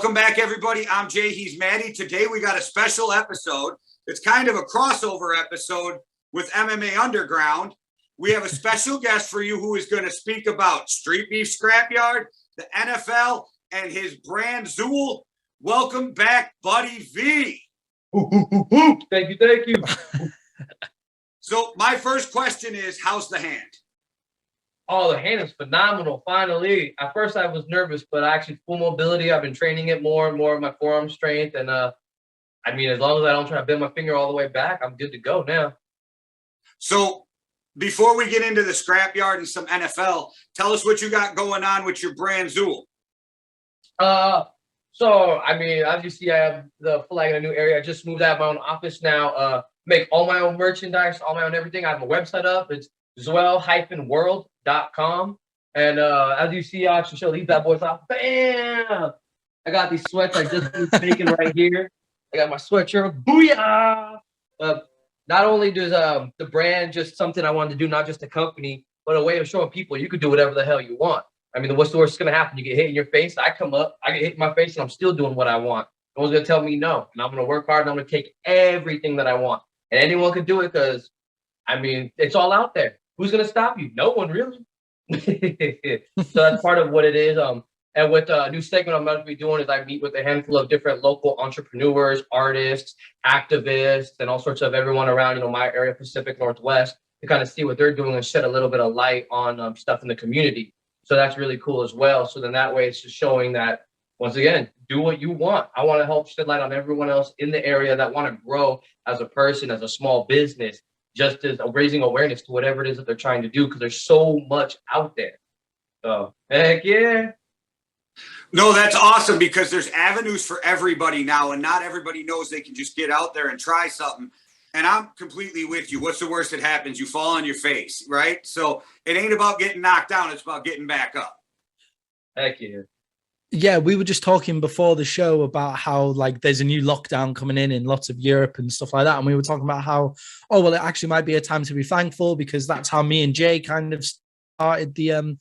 Welcome back, everybody. I'm Jay. He's Maddie. Today we got a special episode. It's kind of a crossover episode with MMA Underground. We have a special guest for you who is going to speak about StreetBeefs Scrapyard, the NFL, and his brand Zuel. Welcome back, Buddy V. Thank you. So my first question is, how's the hand? Oh, the hand is phenomenal, finally. At first I was nervous, but actually full mobility. I've been training it more and more of my forearm strength. And I mean, as long as I don't try to bend my finger all the way back, I'm good to go now. So before we get into the scrapyard and some NFL, tell us what you got going on with your brand Zuel. So, I mean, as you see, I have the flag in a new area. I just moved out of my own office now. Make all my own merchandise, all my own everything. I have a website up. It's Zuel-world.com. And as you see, I actually show these bad boys off. Bam! I got these sweats I just finished making right here. I got my sweatshirt. Booyah! Not only does the brand just something I wanted to do, not just a company, but a way of showing people you could do whatever the hell you want. I mean, what's the worst going to happen? You get hit in your face. I come up, I get hit in my face, and I'm still doing what I want. No one's going to tell me no. And I'm going to work hard, and I'm going to take everything that I want. And anyone can do it because, I mean, it's all out there. Who's going to stop you? No one, really. So that's part of what it is. And with a new segment I'm about to be doing is I meet with a handful of different local entrepreneurs, artists, activists, and all sorts of everyone around, my area, Pacific Northwest, to kind of see what they're doing and shed a little bit of light on stuff in the community. So that's really cool as well. So then that way it's just showing that, once again, do what you want. I want to help shed light on everyone else in the area that want to grow as a person, as a small business, just as raising awareness to whatever it is that they're trying to do, because there's so much out there. So, heck yeah. No, that's awesome, because there's avenues for everybody now, and not everybody knows they can just get out there and try something. And I'm completely with you. What's the worst that happens? You fall on your face, right? So it ain't about getting knocked down. It's about getting back up. Heck yeah. Yeah, we were just talking before the show about how there's a new lockdown coming in lots of Europe and stuff like that. And we were talking about how, it actually might be a time to be thankful, because that's how me and Jay kind of started the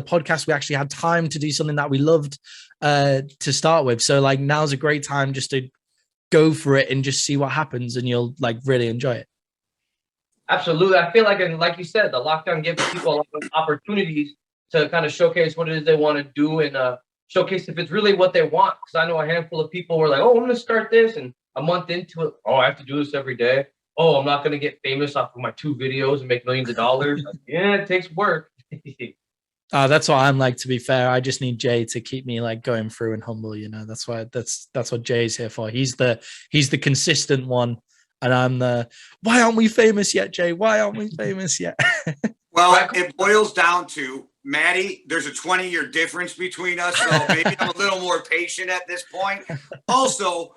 podcast. We actually had time to do something that we loved to start with. So now's a great time just to go for it and just see what happens, and you'll really enjoy it. Absolutely. I feel like you said, the lockdown gives people a lot of opportunities to kind of showcase what it is they want to do, and showcase if it's really what they want. Because I know a handful of people were like, I'm going to start this, and a month into it, I have to do this every day. I'm not going to get famous off of my 2 videos and make millions of dollars. Yeah, it takes work. That's what I'm like, to be fair. I just need Jay to keep me going through and humble, that's what Jay's here for. He's the consistent one, and I'm the, why aren't we famous yet, Jay? Why aren't we famous yet? Well, it boils down to, Maddie, there's a 20-year difference between us, so maybe I'm a little more patient at this point. Also,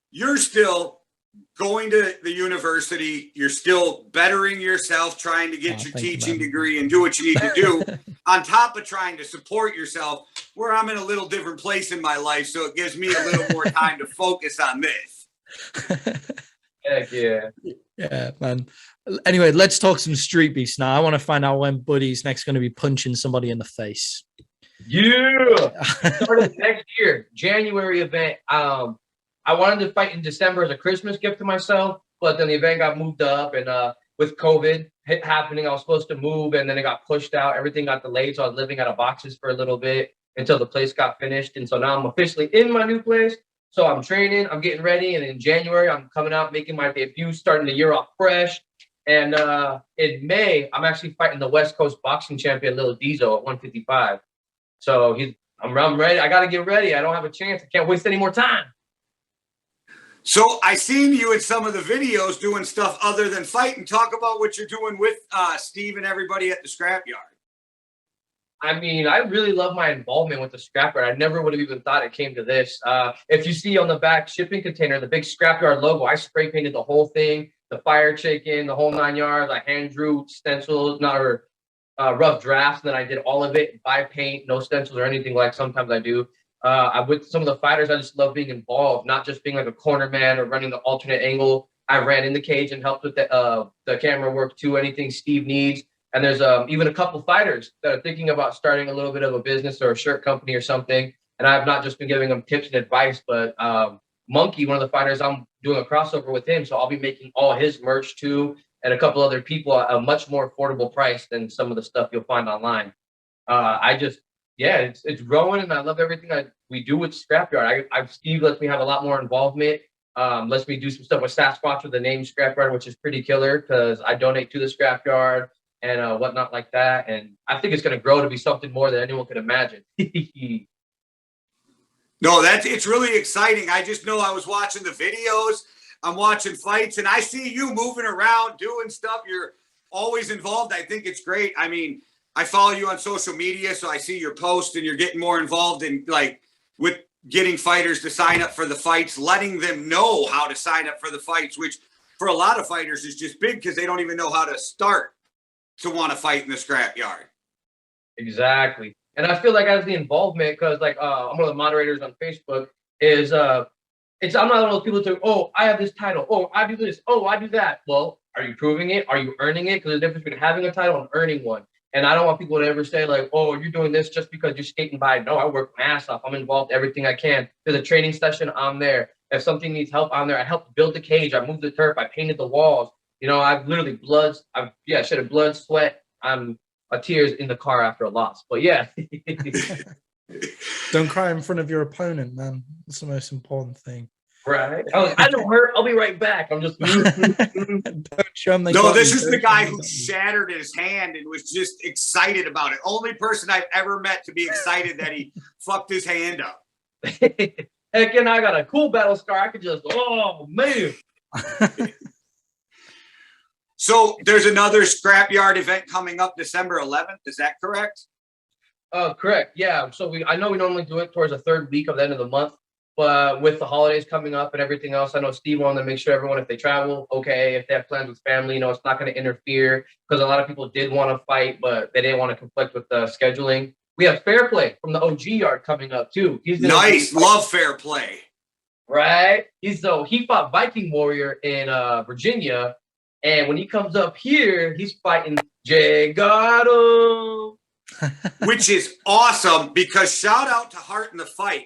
you're still going to the university. You're still bettering yourself, trying to get your teaching degree and do what you need to do, on top of trying to support yourself, where I'm in a little different place in my life, so it gives me a little more time to focus on this. Heck yeah. Yeah, man. Anyway, let's talk some street beefs now. I want to find out when Buddy's next going to be punching somebody in the face. Yeah. Starting next year, January event. I wanted to fight in December as a Christmas gift to myself, but then the event got moved up, and with COVID happening, I was supposed to move, and then it got pushed out. Everything got delayed, so I was living out of boxes for a little bit until the place got finished. And so now I'm officially in my new place. So I'm training, I'm getting ready, and in January, I'm coming out, making my debut, starting the year off fresh. And in May, I'm actually fighting the West Coast boxing champion, Lil Diesel, at 155. So I'm ready. I got to get ready. I don't have a chance. I can't waste any more time. So I seen you in some of the videos doing stuff other than fighting. Talk about what you're doing with Steve and everybody at the scrapyard. I mean, I really love my involvement with the scrapyard. I never would have even thought it came to this. If you see on the back shipping container, the big scrapyard logo, I spray painted the whole thing, the fire chicken, the whole 9 yards. I hand drew stencils, rough drafts, and then I did all of it by paint, no stencils or anything like sometimes I do. With some of the fighters, I just love being involved, not just being like a corner man or running the alternate angle. I ran in the cage and helped with the camera work too, anything Steve needs. And there's even a couple fighters that are thinking about starting a little bit of a business or a shirt company or something. And I've not just been giving them tips and advice, but Monkey, one of the fighters, I'm doing a crossover with him, so I'll be making all his merch too, and a couple other people at a much more affordable price than some of the stuff you'll find online. Yeah, it's growing, and I love everything we do with Scrapyard. Steve lets me have a lot more involvement. Lets me do some stuff with Sasquatch with the name Scrapyard, which is pretty killer because I donate to the Scrapyard and whatnot like that. And I think it's going to grow to be something more than anyone could imagine. No, it's really exciting. I just know I was watching the videos, I'm watching fights, and I see you moving around, doing stuff. You're always involved. I think it's great. I mean, I follow you on social media, so I see your posts, and you're getting more involved in like with getting fighters to sign up for the fights, letting them know how to sign up for the fights, which for a lot of fighters is just big because they don't even know how to start to want to fight in the scrapyard. Exactly. And I feel like as the involvement, because like I'm one of the moderators on Facebook, is I'm not one of those people to, oh, I have this title, oh, I do this, oh, I do that. Well, are you proving it? Are you earning it? Because there's a difference between having a title and earning one. And I don't want people to ever say like, oh, you're doing this just because you're skating by. No, I work my ass off. I'm involved everything I can. There's a training session, I'm there. If something needs help, I'm there. I helped build the cage. I moved the turf. I painted the walls. You know, I've literally shedded blood, sweat. I'm tears in the car after a loss. But yeah. Don't cry in front of your opponent, man. That's the most important thing. Right. I don't hurt. I'll be right back. I'm just. Don't show them no, this is the guy who shattered his hand and was just excited about it. Only person I've ever met to be excited that he fucked his hand up. Heck, and I got a cool battle scar. I could just, oh man. So there's another scrapyard event coming up December 11th. Is that correct? Correct. Yeah. So I know we normally do it towards the third week of the end of the month. But with the holidays coming up and everything else, I know Steve wanted to make sure everyone, if they travel, okay, if they have plans with family, you know, it's not going to interfere because a lot of people did want to fight, but they didn't want to conflict with the scheduling. We have Fair Play from the OG yard coming up too. He's nice. Love Fair Play. Right. He fought Viking Warrior in Virginia. And when he comes up here, he's fighting Jay Gatto. Which is awesome because shout out to Heart in the Fight.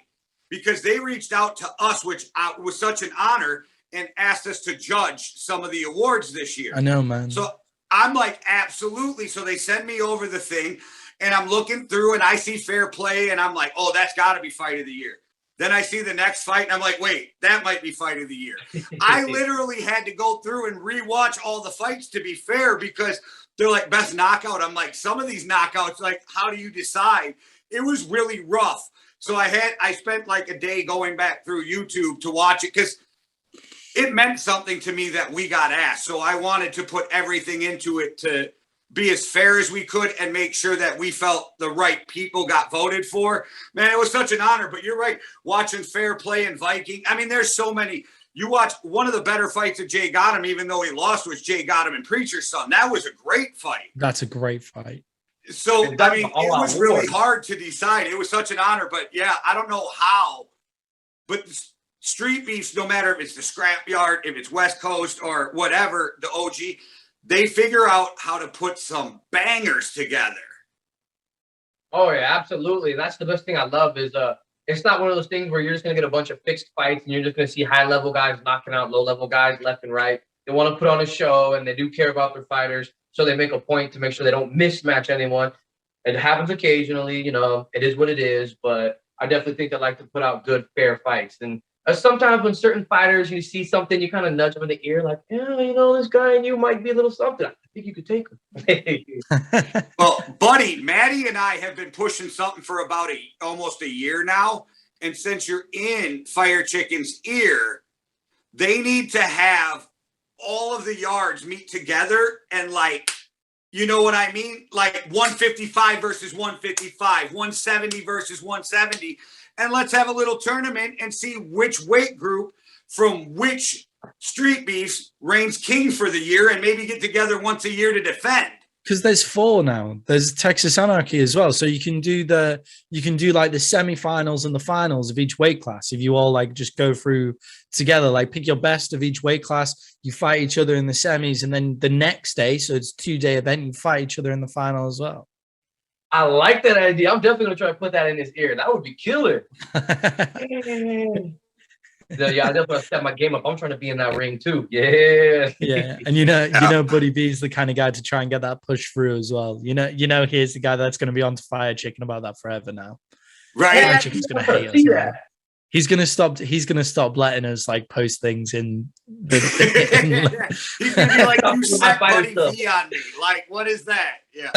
Because they reached out to us, which was such an honor, and asked us to judge some of the awards this year. I know, man. So I'm like, absolutely. So they send me over the thing, and I'm looking through, and I see Fair Play, and I'm like, oh, that's got to be Fight of the Year. Then I see the next fight, and I'm like, wait, that might be Fight of the Year. I literally had to go through and rewatch all the fights to be fair because they're like, best knockout. I'm like, some of these knockouts, like, how do you decide? It was really rough. So I spent like a day going back through YouTube to watch it because it meant something to me that we got asked. So I wanted to put everything into it to be as fair as we could and make sure that we felt the right people got voted for. Man, it was such an honor, but you're right. Watching Fair Play and Viking. I mean, there's so many. You watch one of the better fights of Jay Gotham, even though he lost, was Jay Gotham and Preacher's Son. That was a great fight. That's a great fight. So, I mean, it was really hard to decide. It was such an honor, but yeah, I don't know how. But Street Beefs, no matter if it's the Scrapyard, if it's West Coast or whatever, the OG, they figure out how to put some bangers together. Oh, yeah, absolutely. That's the best thing I love is it's not one of those things where you're just going to get a bunch of fixed fights and you're just going to see high-level guys knocking out low-level guys left and right. They want to put on a show, and they do care about their fighters. So they make a point to make sure they don't mismatch anyone. It happens occasionally, you know, it is what it is, but I definitely think they like to put out good, fair fights. And sometimes when certain fighters, you see something, you kind of nudge them in the ear, like, yeah, you know, this guy and you might be a little something. I think you could take him. Well, buddy, Maddie and I have been pushing something for about almost a year now. And since you're in Fire Chicken's ear, they need to have all of the yards meet together and like, you know what I mean? Like 155 versus 155, 170 versus 170. And let's have a little tournament and see which weight group from which Street Beefs reigns king for the year and maybe get together once a year to defend. Because there's 4 now. There's Texas Anarchy as well. So you can do like the semifinals and the finals of each weight class. If you all like just go through together, like pick your best of each weight class, you fight each other in the semis, and then the next day, so it's a 2-day event, you fight each other in the final as well. I like that idea. I'm definitely gonna try to put that in his ear. That would be killer. Yeah, I definitely step my game up. I'm trying to be in that ring too. Yeah. Yeah, and Buddy B is the kind of guy to try and get that push through as well. He's the guy that's going to be on to fire chicken about that forever now. Right. Fire chicken's going to hate us now. He's gonna stop letting us like post things in the He's gonna be like, you set Buddy B on me. Like, what is that? Yeah.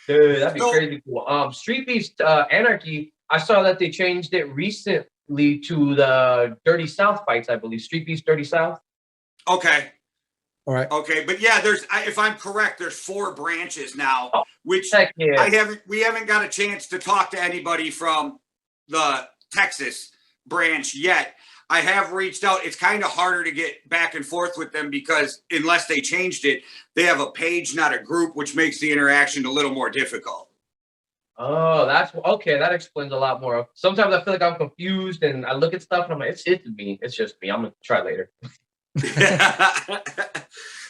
Dude, that'd be crazy cool. Street Beefs Anarchy, I saw that they changed it recently to the Dirty South fights, I believe. Street Beefs Dirty South. Okay. All right. Okay, but yeah, if I'm correct, there's 4 branches now, which yeah. we haven't got a chance to talk to anybody from the Texas branch yet. I have reached out. It's kind of harder to get back and forth with them because unless they changed it, they have a page, not a group, which makes the interaction a little more difficult. Oh, that's okay. That explains a lot more. Sometimes I feel like I'm confused and I look at stuff and I'm like, it's me. It's just me. I'm gonna try later.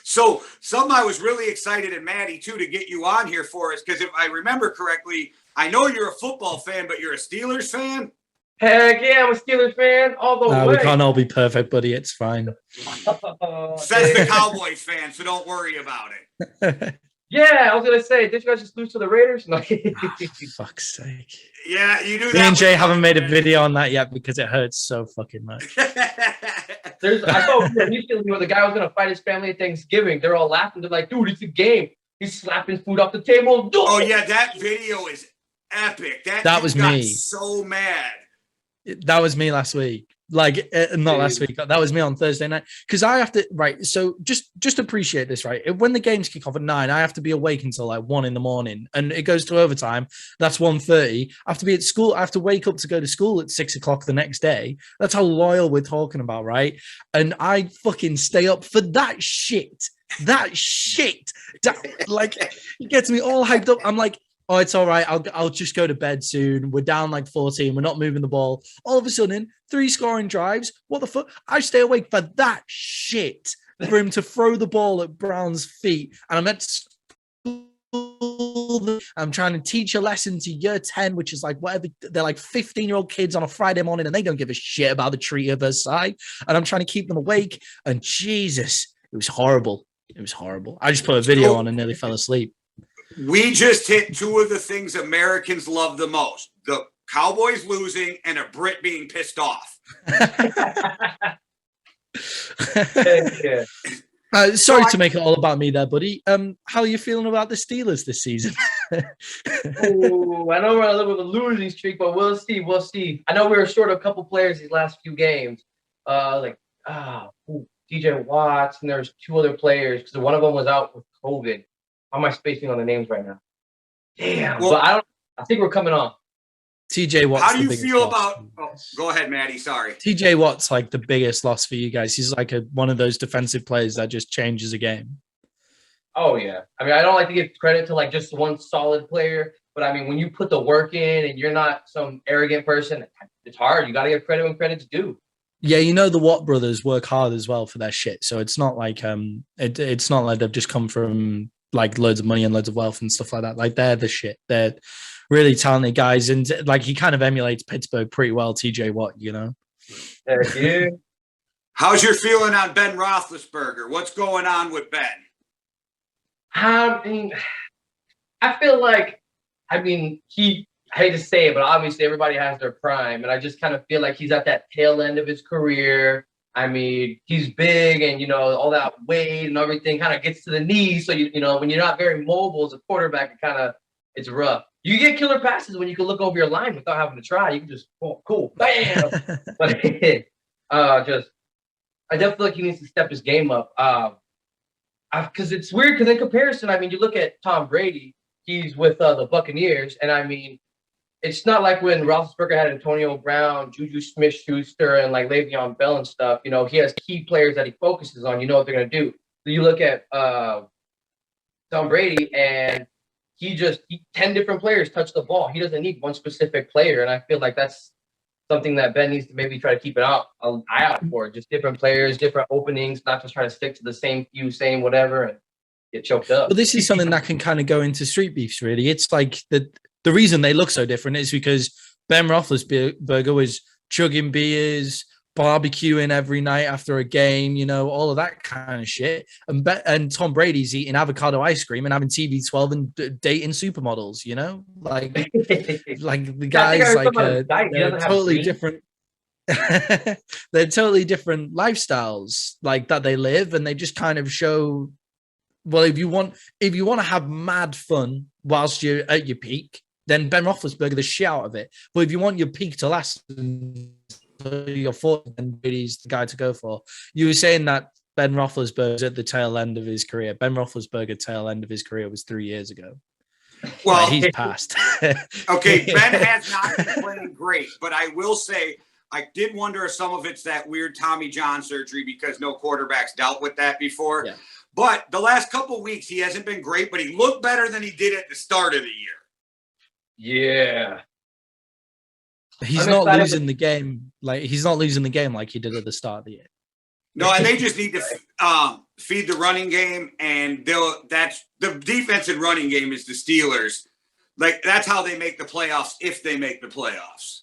So something I was really excited, and Maddie too, to get you on here for us, because if I remember correctly, I know you're a football fan, but you're a Steelers fan? Heck yeah, I'm a Steelers fan all the way. We can't all be perfect, buddy. It's fine. Says the Cowboys fan, so don't worry about it. Yeah, I was gonna say, did you guys just lose to the Raiders? No. Fuck's sake. Yeah, you do that. Me and Jay haven't made a video on that yet because it hurts so fucking much. I saw recently where the guy was gonna fight his family at Thanksgiving. They're all laughing. They're like, dude, it's a game. He's slapping food off the table. Oh yeah, that video is epic. That was me. So mad. That was me last week. Like, not last week. That was me on Thursday night. Because I have to, right. So just appreciate this, right? When the games kick off at 9, I have to be awake until like 1 a.m. and it goes to overtime. That's 1:30. I have to be at school. I have to wake up to go to school at 6 o'clock the next day. That's how loyal we're talking about, right? And I fucking stay up for that shit. That, like, it gets me all hyped up. I'm like, oh, it's all right. I'll just go to bed soon. We're down like 14. We're not moving the ball. All of a sudden, 3 scoring drives. What the fuck? I stay awake for that shit for him to throw the ball at Brown's feet. And I'm at school. I'm trying to teach a lesson to year 10, which is like whatever. They're like 15-year-old kids on a Friday morning and they don't give a shit about the Treaty of Versailles. And I'm trying to keep them awake. And Jesus, it was horrible. It was horrible. I just put a video on and nearly fell asleep. We just hit 2 of the things Americans love the most: the Cowboys losing and a Brit being pissed off. Sorry to make it all about me there, buddy. How are you feeling about the Steelers this season? I know we're on a little bit of a losing streak, but we'll see. We'll see. I know we were short of a couple players these last few games. DJ Watts, and there's 2 other players because one of them was out with COVID. How am I spacing on the names right now? Damn. Well, but I think we're coming on. TJ Watt's. How do you feel about? Oh, go ahead, Maddie. Sorry. TJ Watt's like the biggest loss for you guys. He's like one of those defensive players that just changes a game. Oh yeah. I mean, I don't like to give credit to like just one solid player, but I mean, when you put the work in and you're not some arrogant person, it's hard. You got to give credit when credit's due. Yeah, the Watt brothers work hard as well for their shit. So it's not like it's not like they've just come from like loads of money and loads of wealth and stuff like that. Like they're the shit. They're really talented guys, and like he kind of emulates Pittsburgh pretty well. TJ Watt, Yeah. How's your feeling on Ben Roethlisberger? What's going on with Ben? I mean, I feel like, I hate to say it, but obviously everybody has their prime. And I just kind of feel like he's at that tail end of his career. I mean, he's big and, all that weight and everything kind of gets to the knees. So, when you're not very mobile as a quarterback, it's rough. You get killer passes when you can look over your line without having to try. You can just, cool, bam. But I definitely feel like he needs to step his game up. Because it's weird because in comparison, I mean, you look at Tom Brady, he's with the Buccaneers. And I mean, it's not like when Roethlisberger had Antonio Brown, Juju Smith-Schuster, and like Le'Veon Bell and stuff. He has key players that he focuses on. You know what they're going to do. So you look at Tom Brady, and he 10 different players touch the ball. He doesn't need one specific player. And I feel like that's something that Ben needs to maybe try to keep an eye out for. Just different players, different openings, not just trying to stick to the same few, same whatever. And get choked up. But this is something that can kind of go into street beefs, really. It's like the reason they look so different is because Ben Roethlisberger was chugging beers, barbecuing every night after a game, you know, all of that kind of shit. And Tom Brady's eating avocado ice cream and having TB12 and dating supermodels, you know, like the guys like they're totally different. They're totally different lifestyles like that they live, and they just kind of show. Well, if you want to have mad fun whilst you're at your peak, then Ben Roethlisberger the shit out of it. But if you want your peak to last until you're 40, then Brady's the guy to go for. You were saying that Ben Roethlisberger's at the tail end of his career. Ben Roethlisberger's tail end of his career was 3 years ago. Well, he's passed. Okay, Ben has not been playing great, but I will say I did wonder if some of it's that weird Tommy John surgery because no quarterbacks dealt with that before. Yeah. But the last couple of weeks, he hasn't been great, but he looked better than he did at the start of the year. Yeah. He's not losing the game like he did at the start of the year. No, and they just need to feed the running game, and that's the defense and running game is the Steelers. Like, that's how they make the playoffs if they make the playoffs.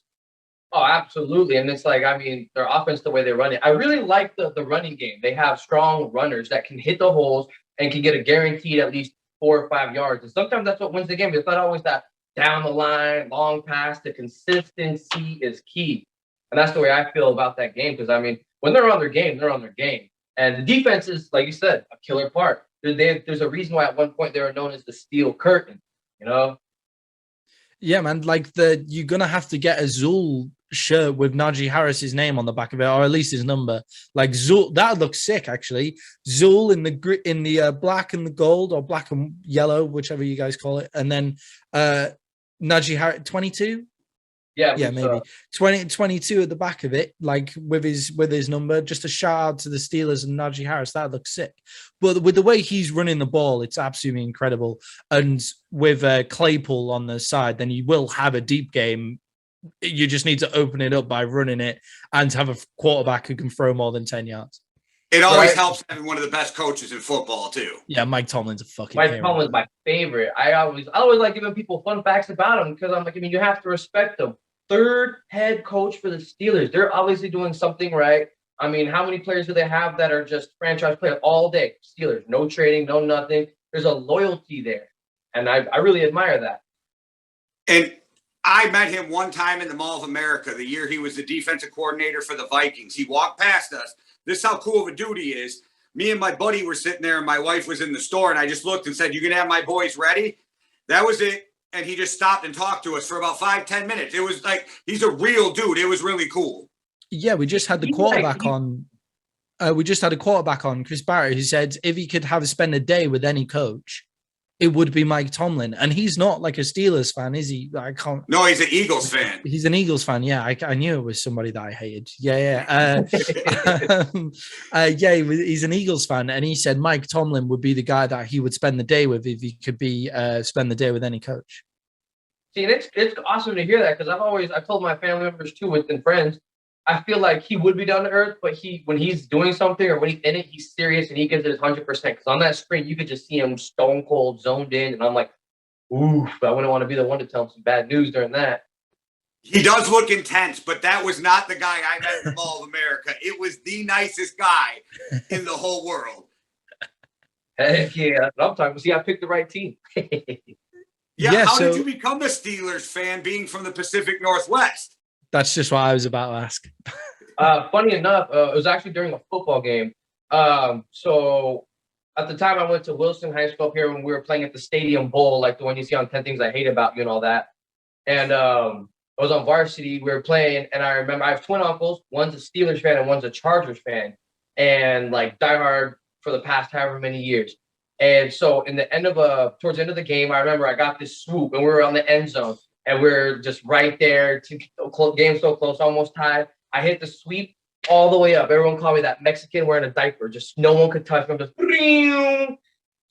Oh, absolutely. And it's like, I mean, their offense, the way they run it. I really like the running game. They have strong runners that can hit the holes and can get a guaranteed at least 4 or 5 yards. And sometimes that's what wins the game. It's not always that down the line, long pass. The consistency is key. And that's the way I feel about that game. Because, I mean, when they're on their game, they're on their game. And the defense is, like you said, a killer part. There's a reason why at one point they were known as the Steel Curtain, you know? Yeah, man. Like you're gonna have to get a Zuel shirt with Najee Harris's name on the back of it, or at least his number. Like Zuel, that looks sick actually. Zuel in the black and the gold, or black and yellow, whichever you guys call it, and then Najee Harris 22. Yeah, maybe 22 at the back of it, like with his number. Just a shout out to the Steelers and Najee Harris. That looks sick. But with the way he's running the ball, it's absolutely incredible. And with Claypool on the side, then you will have a deep game. You just need to open it up by running it and have a quarterback who can throw more than 10 yards. It always helps having one of the best coaches in football too. Yeah, Mike Tomlin's a fucking Mike Tomlin's my favorite. I always like giving people fun facts about him because I'm like, I mean, you have to respect them. Third head coach for the Steelers. They're obviously doing something right. I mean, how many players do they have that are just franchise players all day? Steelers, no trading, no nothing. There's a loyalty there. And I really admire that. And I met him one time in the Mall of America, the year he was the defensive coordinator for the Vikings. He walked past us. This is how cool of a dude he is. Me and my buddy were sitting there, and my wife was in the store, and I just looked and said, "You gonna have my boys ready?" That was it. And he just stopped and talked to us for about 5-10 minutes. It was like, he's a real dude. It was really cool. Yeah, we just had the quarterback on. We just had a quarterback on, Chris Barrett, who said if he could spend a day with any coach, it would be Mike Tomlin. And he's not like a Steelers fan, is he? I can't. No, he's an Eagles fan. He's an Eagles fan. Yeah, I knew it was somebody that I hated. Yeah. He's an Eagles fan, and he said Mike Tomlin would be the guy that he would spend the day with if he could spend the day with any coach. See, and it's awesome to hear that because I've told my family members too, and friends. I feel like he would be down to earth, but when he's doing something or when he's in it, he's serious and he gives it his 100%. Because on that screen, you could just see him stone cold, zoned in, and I'm like, oof, I wouldn't want to be the one to tell him some bad news during that. He does look intense, but that was not the guy I met in the Mall of America. It was the nicest guy in the whole world. Heck yeah. I'm talking. See, I picked the right team. How did you become a Steelers fan being from the Pacific Northwest? That's just what I was about to ask. Funny enough, it was actually during a football game. So at the time I went to Wilson High School up here when we were playing at the Stadium Bowl, like the one you see on 10 Things I Hate About You and all that. And I was on varsity. We were playing, and I remember I have twin uncles. One's a Steelers fan and one's a Chargers fan. And like diehard for the past however many years. And so towards the end of the game, I remember I got this swoop and we were on the end zone. And we're just right there. Game so close, almost tied. I hit the sweep all the way up. Everyone called me that Mexican wearing a diaper. Just no one could touch me. I'm just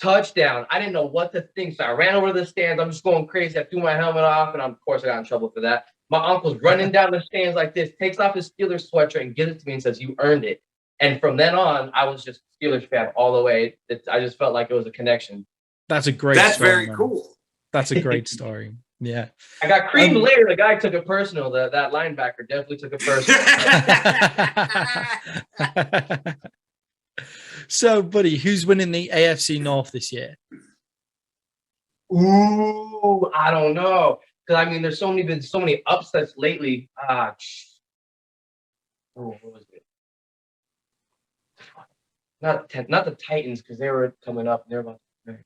touchdown. I didn't know what to think, so I ran over to the stands. I'm just going crazy. I threw my helmet off, and of course I got in trouble for that. My uncle's running down the stands like this, takes off his Steelers sweatshirt and gives it to me and says, "You earned it." And from then on, I was just Steelers fan all the way. I just felt like it was a connection. That's a great That's story, very man. cool. That's a great story. Yeah. I got creamed later. The guy took it personal. That linebacker definitely took it personal. So, buddy, who's winning the AFC North this year? Ooh, I don't know. Because I mean, there's been so many upsets lately. What was it? Not the Titans, because they were coming up. They're about to...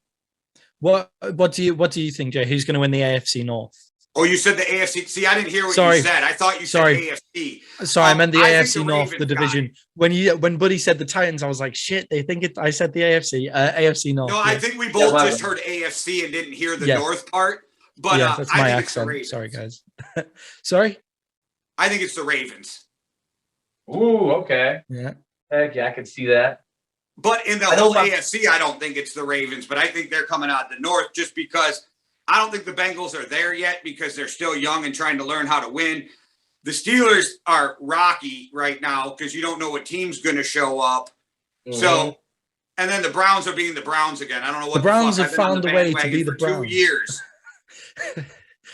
What do you think, Jay? Who's going to win the AFC North? Oh, you said the AFC. See, I didn't hear what Sorry. you said. I thought you said AFC. Sorry, I meant the I think AFC the North, Ravens the division. When Buddy said the Titans, I was like, shit. They think I said the AFC North. No, yes. I think we both just heard AFC and didn't hear the North part. But yeah, that's I my think accent. It's the Sorry, guys. Sorry. I think it's the Ravens. Ooh, okay. Yeah. Heck yeah, I could see that. But in the whole AFC, I don't think it's the Ravens, but I think they're coming out the North just because I don't think the Bengals are there yet because they're still young and trying to learn how to win. The Steelers are rocky right now because you don't know what team's going to show up. Mm-hmm. So, and then the Browns are being the Browns again. I don't know what the Browns have found a way to be the Browns. 2 years.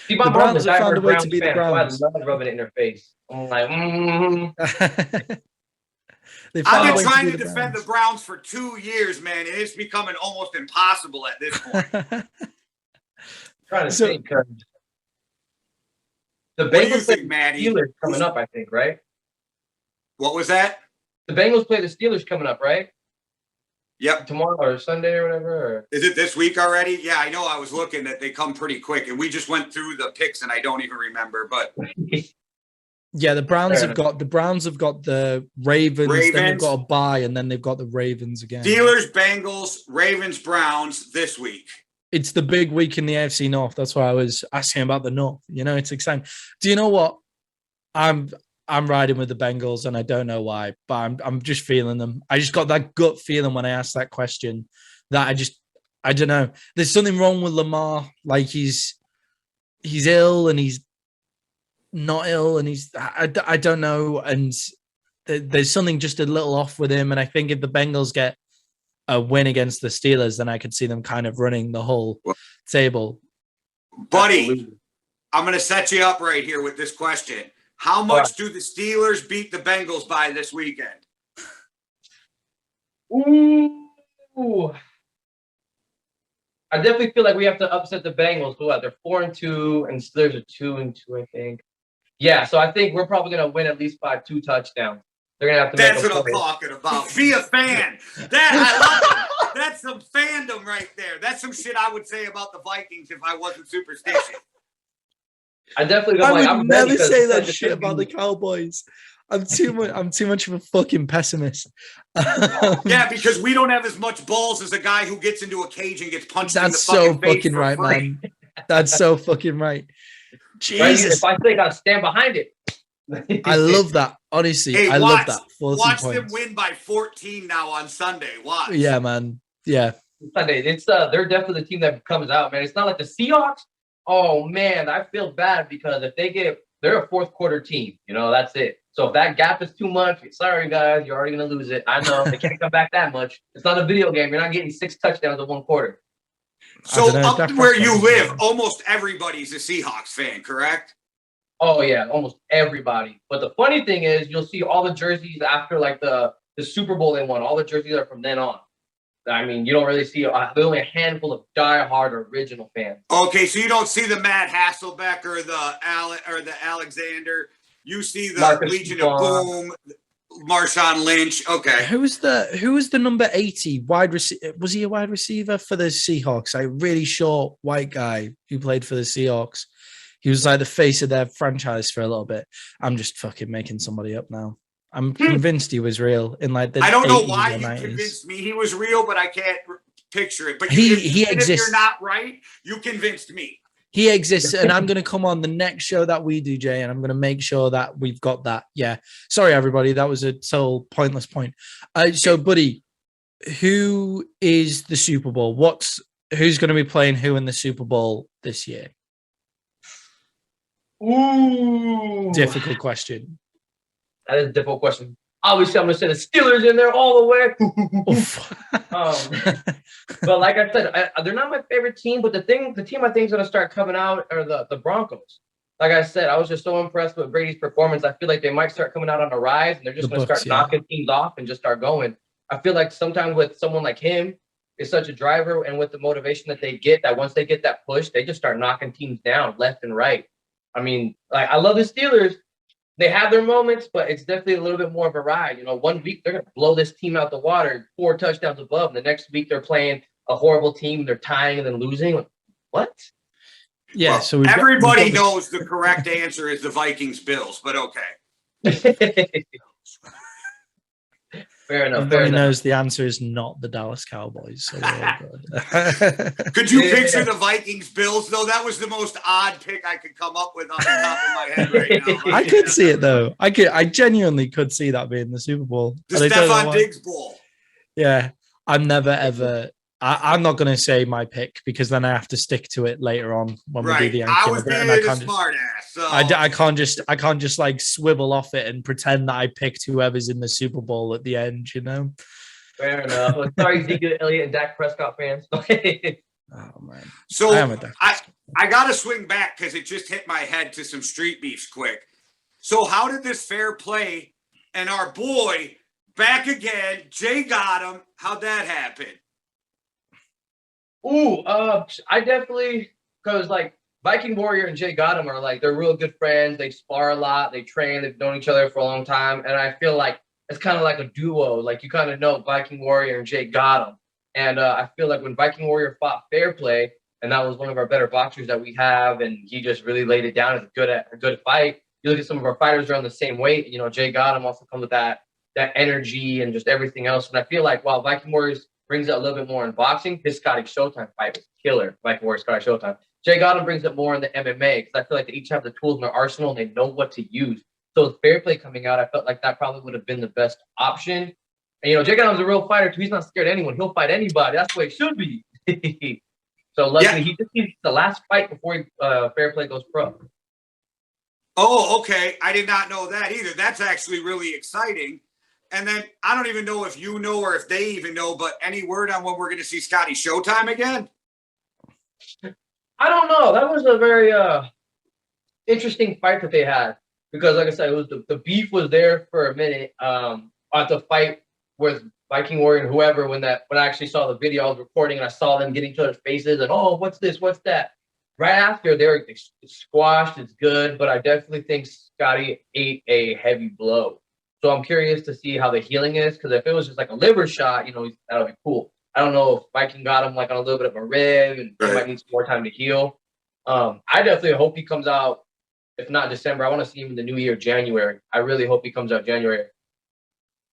See, my Browns have found a way to be the Browns. So I love rubbing it in their face. I'm like, I've been trying to defend the Browns for 2 years, man, and it's becoming almost impossible at this point. Trying to think. The Bengals play the Steelers coming up, I think, right? What was that? The Bengals play the Steelers coming up, right? Yep. Tomorrow or Sunday or whatever. Or... Is it this week already? Yeah, I know. I was looking that they come pretty quick, and we just went through the picks, and I don't even remember. But yeah, the Browns have got the Ravens. Then they've got a bye, and then they've got the Ravens again. Steelers, Bengals, Ravens, Browns this week. It's the big week in the AFC North. That's why I was asking about the North. You know, it's exciting. Do you know what? I'm riding with the Bengals, and I don't know why, but I'm just feeling them. I just got that gut feeling when I asked that question that I don't know. There's something wrong with Lamar. Like he's ill and he's not ill, and I don't know. And there's something just a little off with him. And I think if the Bengals get a win against the Steelers, then I could see them kind of running the whole table. Buddy, I'm going to set you up right here with this question. How much do the Steelers beat the Bengals by this weekend? Ooh. I definitely feel like we have to upset the Bengals. But they're 4-2, and Steelers are 2-2, I think. Yeah, so I think we're probably going to win at least by 2 touchdowns. They're going to have to That's what I'm talking about. Be a fan. I love it. That's some fandom right there. That's some shit I would say about the Vikings if I wasn't superstitious. I definitely don't I would never say that shit about the Cowboys. I'm too much of a fucking pessimist. Yeah, because we don't have as much balls as a guy who gets into a cage and gets punched in the That's so fucking right, free. man. That's so fucking right. Jesus. If I say I gotta stand behind it. I love that. Honestly, hey, I love that. Watch them win by 14 now on Sunday. Watch. Yeah, man. Yeah. Sunday. It's they're definitely the team that comes out, man. It's not like the Seahawks. Oh man, I feel bad because if they're a fourth quarter team, you know, that's it. So if that gap is too much, sorry guys, you're already gonna lose it. I know they can't come back that much. It's not a video game. You're not getting 6 touchdowns in 1 quarter. So up where you live, almost everybody's a Seahawks fan, correct? Oh yeah, almost everybody. But the funny thing is, you'll see all the jerseys after like the Super Bowl they won. All the jerseys are from then on. I mean, you don't really see only a handful of diehard original fans. Okay, so you don't see the Matt Hasselbeck or the Alexander. You see the Legion of Boom, Marshawn Lynch. Okay, who was the number 80 wide receiver? Was he a wide receiver for the Seahawks? A really short white guy who played for the Seahawks. He was like the face of their franchise for a little bit. I'm just fucking making somebody up now. I'm convinced he was real in like the I don't know 80s why or you 90s. convinced me he was real, but I can't picture it. But he exists. If you're not right, you convinced me. He exists, and I'm going to come on the next show that we do, Jay, and I'm going to make sure that we've got that. Yeah. Sorry, everybody. That was a total pointless point. So, buddy, who is the Super Bowl? Who's going to be playing who in the Super Bowl this year? Ooh. Difficult question. That is a difficult question. Obviously, I'm gonna send the Steelers in there all the way. But like I said, they're not my favorite team. But the team I think is gonna start coming out are the Broncos. Like I said, I was just so impressed with Brady's performance. I feel like they might start coming out on a rise, and they're just gonna start knocking teams off and just start going. I feel like sometimes with someone like him, is such a driver, and with the motivation that they get, that once they get that push, they just start knocking teams down left and right. I mean, like I love the Steelers. They have their moments, but it's definitely a little bit more of a ride. You know, 1 week they're gonna blow this team out the water, 4 touchdowns above. And the next week they're playing a horrible team, they're tying and then losing. What? Yeah, well, so everybody knows the correct answer is the Vikings Bills, but okay. Fair enough. Everybody knows the answer is not the Dallas Cowboys. So could you picture the Vikings Bills though? That was the most odd pick I could come up with on the top of my head right now. I could see it though. I genuinely could see that being the Super Bowl. The Stephon Diggs Bowl. Yeah, I'm never ever. I'm not going to say my pick because then I have to stick to it later on when we do the Yankee. I was being a smart ass. So. I can't just like swivel off it and pretend that I picked whoever's in the Super Bowl at the end, you know? Fair enough. Well, sorry, Ezekiel Elliott and Dak Prescott fans. Oh man. So I got to swing back because it just hit my head to some street beefs quick. So how did this fair play and our boy back again, Jay got him? How'd that happen? Ooh, I definitely, because like Viking Warrior and Jay Gotham are like, they're real good friends. They spar a lot. They train. They've known each other for a long time. And I feel like it's kind of like a duo. Like you kind of know Viking Warrior and Jay Gotham. And I feel like when Viking Warrior fought fair play, and that was one of our better boxers that we have, and he just really laid it down as a good fight. You look at some of our fighters around the same weight. You know, Jay Gotham also comes with that energy and just everything else. And I feel like while Viking Warriors brings it a little bit more in boxing, his Scotty Showtime fight was killer. Viking Warrior Scotty Showtime. Jay Gotham brings it more in the MMA because I feel like they each have the tools in their arsenal and they know what to use. So with fair play coming out, I felt like that probably would have been the best option. And you know, Jay Gotham's a real fighter too. He's not scared of anyone. He'll fight anybody. That's the way it should be. So luckily, he just needs the last fight before fair play goes pro. Oh, okay. I did not know that either. That's actually really exciting. And then I don't even know if you know or if they even know, but any word on when we're going to see Scotty Showtime again? I don't know. That was a very interesting fight that they had because, like I said, it was the beef was there for a minute. At the fight with Viking Warrior and whoever, when I actually saw the video, I was recording and I saw them getting each other's faces and what's this, what's that? Right after they were squashed, it's good, but I definitely think Scotty ate a heavy blow. So I'm curious to see how the healing is, because if it was just like a liver shot, you know, that'll be cool. I don't know if Viking got him like on a little bit of a rib and he might need some more time to heal. I definitely hope he comes out, if not December. I want to see him in the new year, January. I really hope he comes out January.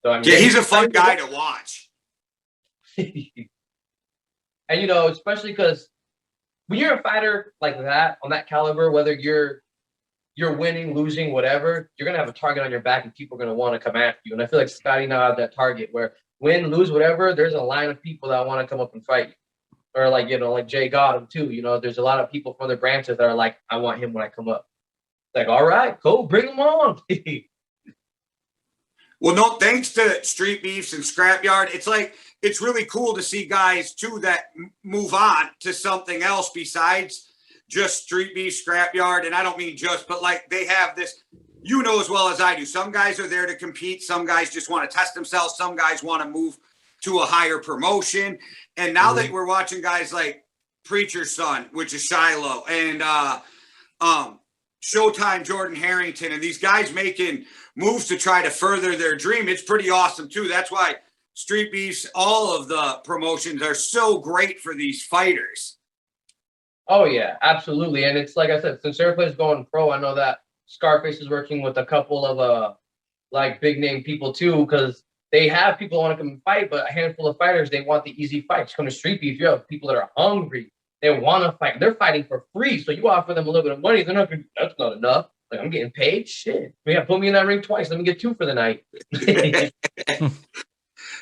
So I mean, yeah, he's a fun guy to watch. And you know, especially because when you're a fighter like that, on that caliber, whether you're winning, losing, whatever, you're going to have a target on your back and people are going to want to come after you. And I feel like Scotty now has that target where win, lose, whatever, there's a line of people that want to come up and fight you. Or like, you know, like Jay Gotham too. You know, there's a lot of people from the branches that are like, I want him when I come up. Like, all right, cool, bring him on. Well, no, thanks to Street Beefs and Scrapyard, it's like, it's really cool to see guys too that move on to something else besides just Street Beef Scrapyard. And I don't mean just, but like they have this, you know, as well as I do. Some guys are there to compete. Some guys just want to test themselves. Some guys want to move to a higher promotion. And now that we're watching guys like Preacher's Son, which is Shiloh, and Showtime Jordan Harrington, and these guys making moves to try to further their dream, it's pretty awesome too. That's why Street Beefs, all of the promotions are so great for these fighters. Oh yeah, absolutely. And it's like I said, since Fairplay's going pro, I know that Scarface is working with a couple of like big name people too, because they have people who want to come and fight, but a handful of fighters, they want the easy fights. Come to Street Beef, you have people that are hungry. They want to fight. They're fighting for free. So you offer them a little bit of money. They're not gonna, that's not enough. Like, I'm getting paid. Shit. Yeah, put me in that ring twice. Let me get 2 for the night.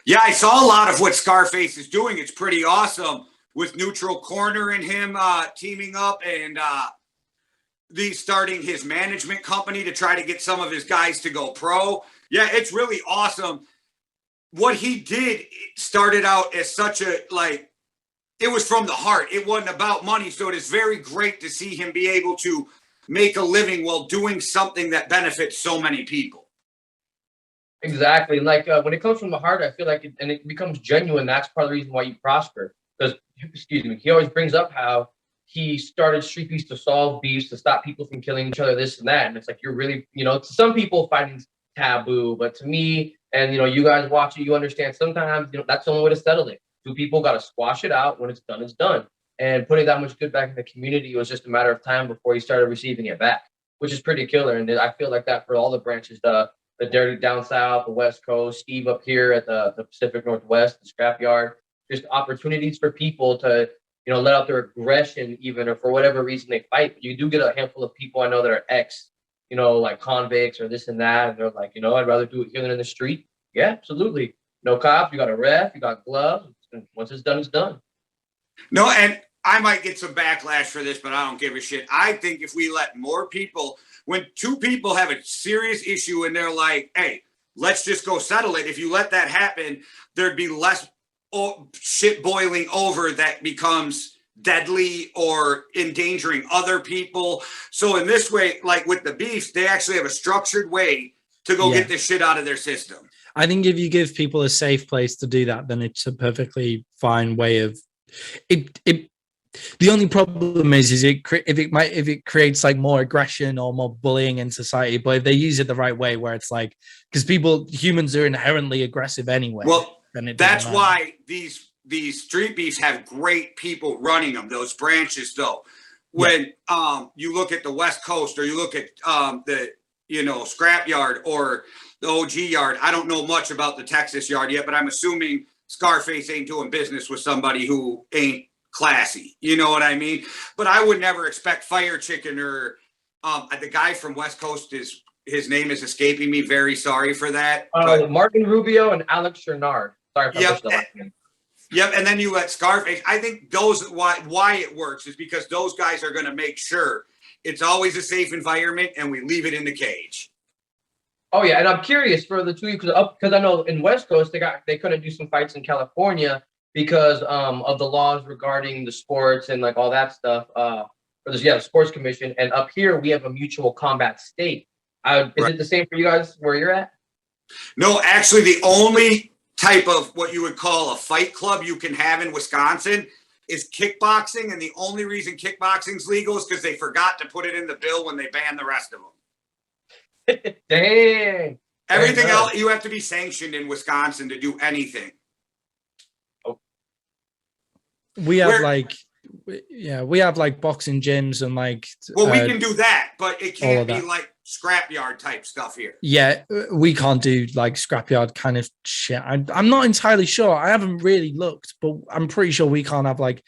Yeah, I saw a lot of what Scarface is doing. It's pretty awesome with Neutral Corner and him teaming up and starting his management company to try to get some of his guys to go pro. Yeah, it's really awesome. What he did started out as such a, like, it was from the heart. It wasn't about money. So it is very great to see him be able to make a living while doing something that benefits so many people. Exactly. Like when it comes from the heart, I feel like it becomes genuine. That's part of the reason why you prosper. Because, excuse me, he always brings up how he started Street Beefs to solve beefs, to stop people from killing each other, this and that. And it's like, you're really, to some people fighting's taboo, but to me, and you guys watch it, you understand sometimes, that's the only way to settle it. Two people got to squash it out. When it's done, it's done. And putting that much good back in the community was just a matter of time before he started receiving it back, which is pretty killer. And I feel like that for all the branches, the Dirty down south, the West Coast, Steve up here at the Pacific Northwest, the Scrapyard, just opportunities for people to, let out their aggression, even, or for whatever reason they fight. But you do get a handful of people I know that are like convicts or this and that. And they're like, I'd rather do it here than in the street. Yeah, absolutely. No cops, you got a ref, you got gloves. And once it's done, it's done. No, and I might get some backlash for this, but I don't give a shit. I think if we let more people, when two people have a serious issue and they're like, hey, let's just go settle it. If you let that happen, there'd be less shit boiling over that becomes deadly or endangering other people. So in this way, like with the beefs, they actually have a structured way to go get this shit out of their system. I think if you give people a safe place to do that, then it's a perfectly fine way of it. The only problem is if it creates like more aggression or more bullying in society. But if they use it the right way, where it's like, because humans are inherently aggressive anyway. Well, that's why these street beefs have great people running them. Those branches, though, when you look at the West Coast or you look at the Scrapyard or the OG yard. I don't know much about the Texas yard yet, but I'm assuming Scarface ain't doing business with somebody who ain't classy. You know what I mean? But I would never expect Fire Chicken or the guy from West Coast his name is escaping me. Very sorry for that. Martin Rubio and Alex Chernard. Sorry for the last name. Yep, and then you let Scarface. I think why it works is because those guys are going to make sure it's always a safe environment and we leave it in the cage. Oh yeah, and I'm curious for the two of you because I know in West Coast they couldn't do some fights in California because of the laws regarding the sports and like all that stuff. The sports commission, and up here we have a mutual combat state. Is it the same for you guys where you're at? No, actually, the only type of what you would call a fight club you can have in Wisconsin is kickboxing, and the only reason kickboxing's legal is because they forgot to put it in the bill when they banned the rest of them. Dang. Everything else, you have to be sanctioned in Wisconsin to do anything. We have we have like boxing gyms and like. Well, we can do that, but it can't be like scrapyard type stuff here. Yeah, we can't do like scrapyard kind of shit. I'm not entirely sure. I haven't really looked, but I'm pretty sure we can't have like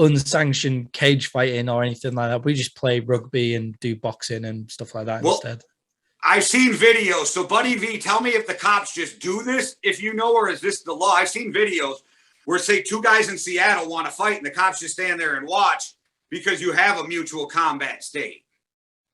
unsanctioned cage fighting or anything like that. We just play rugby and do boxing and stuff like that instead. I've seen videos. So, Buddy V, tell me if the cops just do this, if you know, or is this the law? I've seen videos where, say, two guys in Seattle want to fight and the cops just stand there and watch because you have a mutual combat state.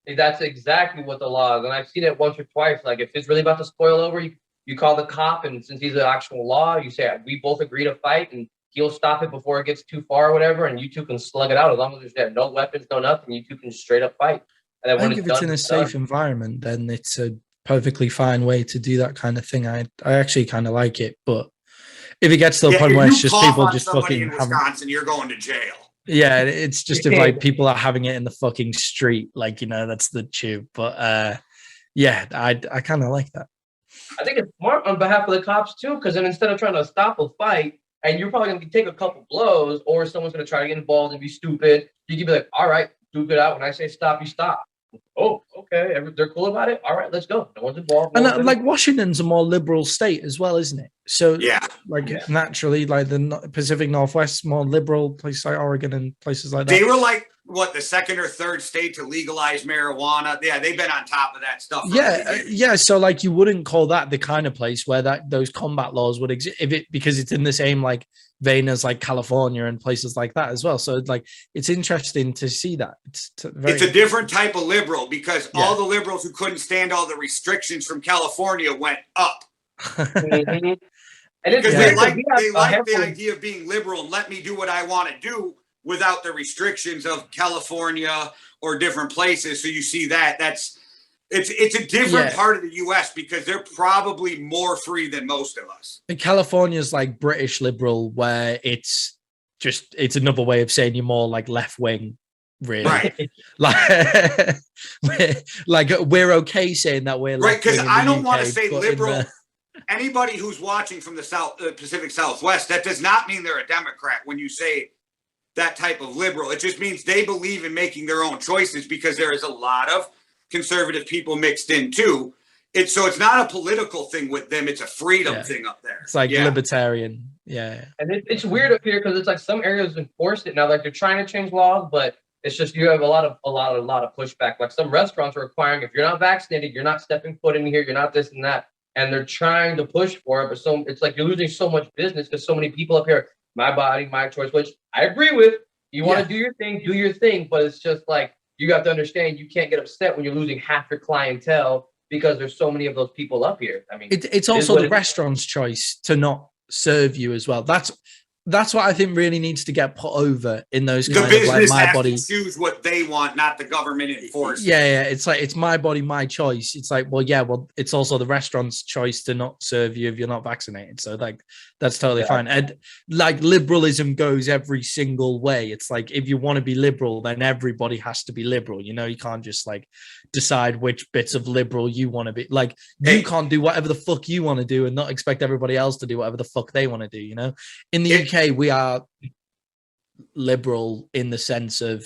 That's exactly what the law is. And I've seen it once or twice. Like, if it's really about to spoil over, you call the cop, and since he's an actual law, you say, we both agree to fight, and he'll stop it before it gets too far or whatever, and you two can slug it out. As long as there's no weapons, no nothing, you two can straight up fight. I think if it's in a safe environment, then it's a perfectly fine way to do that kind of thing. I actually kind of like it, but if it gets to the point where it's just people just fucking in Wisconsin, you're going to jail. Yeah, it's just if like people are having it in the fucking street, like that's the tube. But I kind of like that. I think it's smart on behalf of the cops too, because then instead of trying to stop a fight, and you're probably gonna take a couple blows, or someone's gonna try to get involved and be stupid, you can be like, all right, duke it out. When I say stop, you stop. Oh, okay. They're cool about it. All right, let's go. No one's involved. And like Washington's a more liberal state as well, isn't it? So naturally, like the Pacific Northwest, more liberal places like Oregon and places like that. They were like the second or third state to legalize marijuana. Yeah, they've been on top of that stuff. Yeah. So like, you wouldn't call that the kind of place where those combat laws would exist because it's in the same like vein as like California and places like that as well. So like, it's interesting to see that. It's a different type of liberal because all the liberals who couldn't stand all the restrictions from California went up. Mm-hmm. Because they like the idea of being liberal and let me do what I want to do without the restrictions of California or different places. So you see it's a different part of the US because they're probably more free than most of us. And California's like British liberal, where it's another way of saying you're more like left wing, really. Right. like we're okay saying that we're right, because I don't want to UK, say liberal. Anybody who's watching from the Pacific Southwest, that does not mean they're a Democrat when you say that type of liberal. It just means they believe in making their own choices because there is a lot of conservative people mixed in too. It's not a political thing with them. It's a freedom thing up there. It's like libertarian. Yeah. And it's weird up here because it's like some areas enforce it now. Like they're trying to change laws, but it's just you have a lot of pushback. Like some restaurants are requiring if you're not vaccinated, you're not stepping foot in here, you're not this and that. And they're trying to push for it, but it's like you're losing so much business because so many people up here, my body, my choice, which I agree with. You want to do your thing, but it's just like you have to understand you can't get upset when you're losing half your clientele because there's so many of those people up here. I mean, it's also the restaurant's choice to not serve you as well. That's what I think really needs to get put over in those kind of like my body. Choose what they want, not the government enforce. Yeah. It's like it's my body, my choice. It's like, well, it's also the restaurant's choice to not serve you if you're not vaccinated. So like that's totally fine. And like liberalism goes every single way. It's like if you want to be liberal, then everybody has to be liberal. You know, you can't just like decide which bits of liberal you want to be. Like you can't do whatever the fuck you want to do and not expect everybody else to do whatever the fuck they want to do. You know, in the UK, we are liberal in the sense of